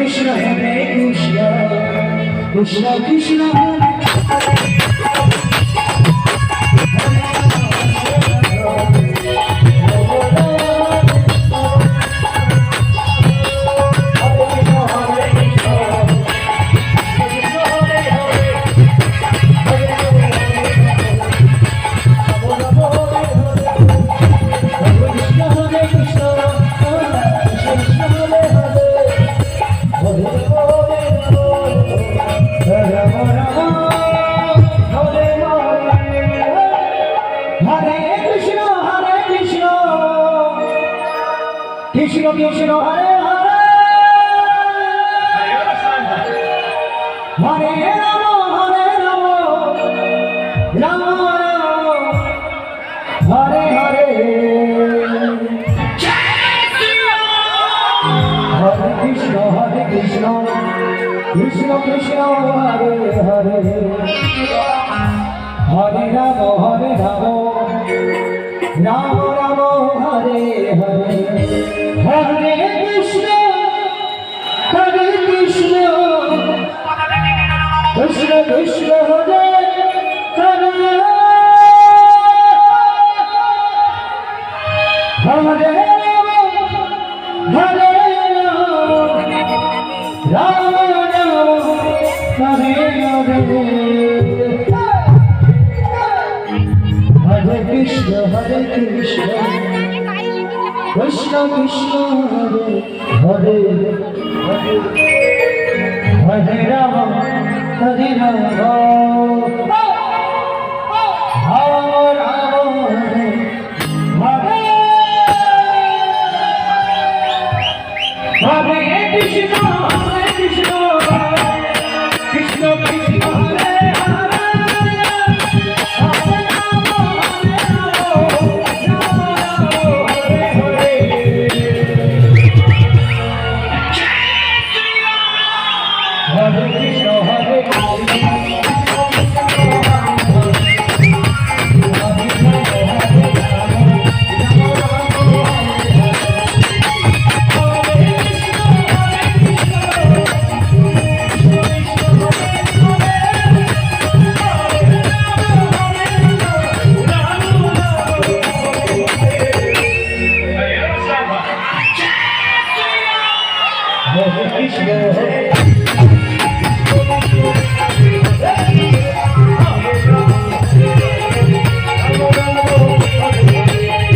Krishna Hare Krishna Krishna Krishna Krishna Krishna Hare Hare Hare Rama Rama Rama Hare Hare Hare Krishna Krishna Krishna Hare Hare Hare Rama Rama Rama Hare Hare Hare Krishna Krishna Krishna Hare Hare Hare Rama Rama Hare Hare Hare Krishna Krishna Krishna Hare Hare Hare Rama Hare Rama Rama Rama Hare Hare Hare Krishna Krishna Krishna Krishna Hare Krishna